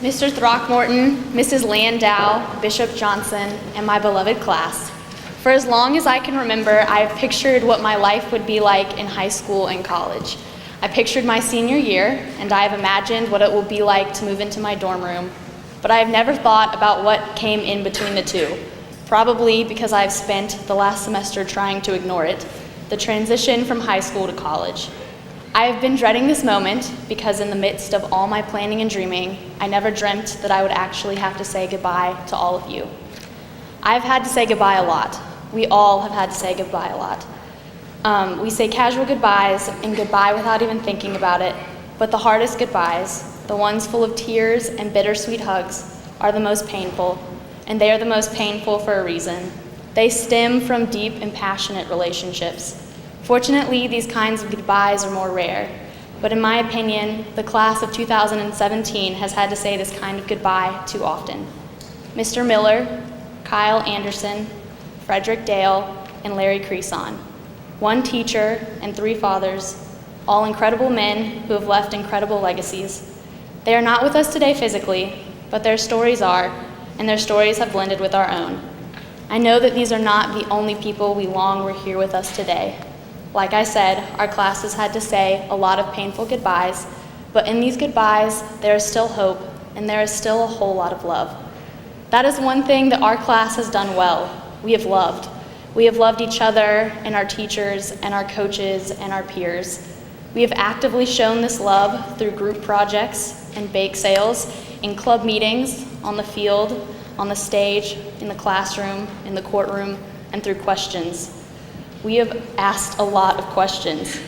Mr. Throckmorton, Mrs. Landau, Bishop Johnson, and my beloved class. For as long as I can remember, I have pictured what my life would be like in high school and college. I pictured my senior year, and I have imagined what it will be like to move into my dorm room, but I have never thought about what came in between the two, probably because I have spent the last semester trying to ignore it, the transition from high school to college. I have been dreading this moment because in the midst of all my planning and dreaming, I never dreamt that I would actually have to say goodbye to all of you. I have had to say goodbye a lot. We all have had to say goodbye a lot. We say casual goodbyes and goodbye without even thinking about it, but the hardest goodbyes, the ones full of tears and bittersweet hugs, are the most painful, and they are the most painful for a reason. They stem from deep and passionate relationships. Fortunately, these kinds of goodbyes are more rare, but in my opinion, the class of 2017 has had to say this kind of goodbye too often. Mr. Miller, Kyle Anderson, Frederick Dale, and Larry Creason. One teacher and three fathers, all incredible men who have left incredible legacies. They are not with us today physically, but their stories are, and their stories have blended with our own. I know that these are not the only people we long were here with us today. Like I said, our class has had to say a lot of painful goodbyes, but in these goodbyes, there is still hope, and there is still a whole lot of love. That is one thing that our class has done well. We have loved. We have loved each other and our teachers and our coaches and our peers. We have actively shown this love through group projects and bake sales, in club meetings, on the field, on the stage, in the classroom, in the courtroom, and through questions. We have asked a lot of questions.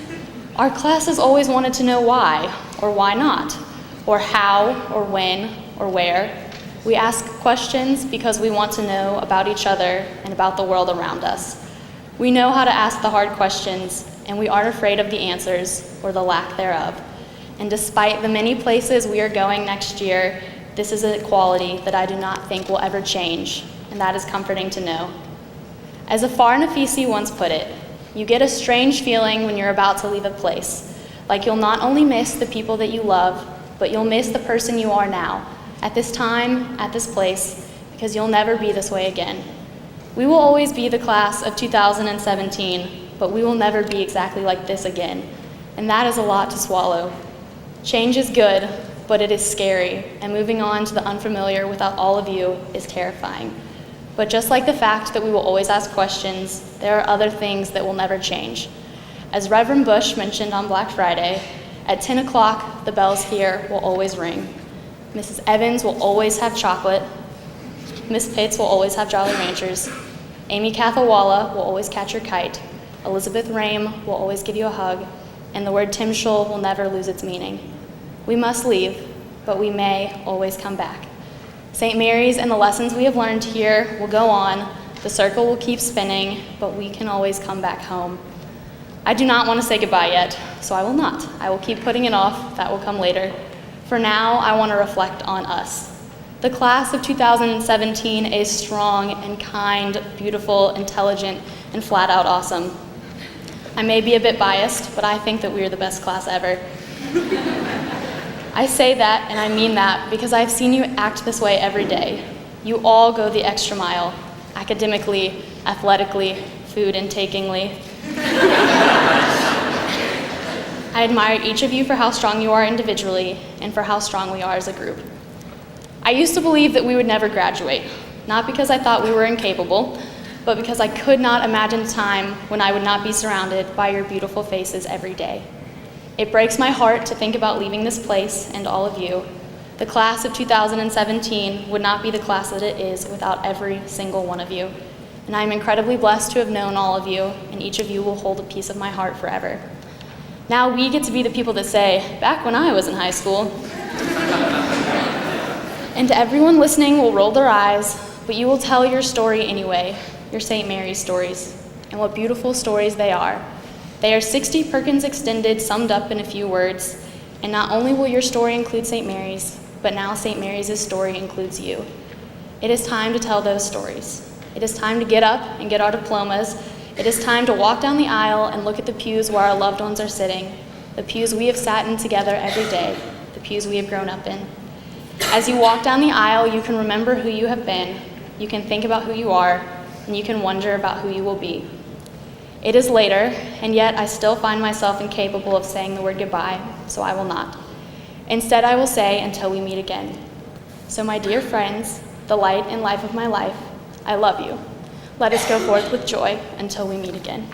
Our class has always wanted to know why, or why not, or how, or when, or where. We ask questions because we want to know about each other and about the world around us. We know how to ask the hard questions, and we aren't afraid of the answers or the lack thereof. And despite the many places we are going next year, this is a quality that I do not think will ever change, and that is comforting to know. As Afar Nafisi once put it, you get a strange feeling when you're about to leave a place, like you'll not only miss the people that you love, but you'll miss the person you are now, at this time, at this place, because you'll never be this way again. We will always be the class of 2017, but we will never be exactly like this again, and that is a lot to swallow. Change is good, but it is scary, and moving on to the unfamiliar without all of you is terrifying. But just like the fact that we will always ask questions, there are other things that will never change. As Reverend Bush mentioned on Black Friday, at 10 o'clock, the bells here will always ring. Mrs. Evans will always have chocolate. Miss Pitts will always have Jolly Ranchers. Amy Cathawalla will always catch your kite. Elizabeth Rame will always give you a hug. And the word Timshul will never lose its meaning. We must leave, but we may always come back. St. Mary's and the lessons we have learned here will go on. The circle will keep spinning, but we can always come back home. I do not want to say goodbye yet, so I will not. I will keep putting it off. That will come later. For now, I want to reflect on us. The class of 2017 is strong and kind, beautiful, intelligent, and flat out awesome. I may be a bit biased, but I think that we are the best class ever. I say that, and I mean that, because I've seen you act this way every day. You all go the extra mile, academically, athletically, food intakingly. I admire each of you for how strong you are individually and for how strong we are as a group. I used to believe that we would never graduate, not because I thought we were incapable, but because I could not imagine a time when I would not be surrounded by your beautiful faces every day. It breaks my heart to think about leaving this place and all of you. The class of 2017 would not be the class that it is without every single one of you. And I am incredibly blessed to have known all of you, and each of you will hold a piece of my heart forever. Now we get to be the people that say, back when I was in high school. And everyone listening will roll their eyes, but you will tell your story anyway, your St. Mary's stories. And what beautiful stories they are. They are 60 Perkins Extended summed up in a few words, and not only will your story include St. Mary's, but now St. Mary's story includes you. It is time to tell those stories. It is time to get up and get our diplomas. It is time to walk down the aisle and look at the pews where our loved ones are sitting, the pews we have sat in together every day, the pews we have grown up in. As you walk down the aisle, you can remember who you have been, you can think about who you are, and you can wonder about who you will be. It is later, and yet I still find myself incapable of saying the word goodbye, so I will not. Instead, I will say, until we meet again. So my dear friends, the light and life of my life, I love you. Let us go forth with joy until we meet again.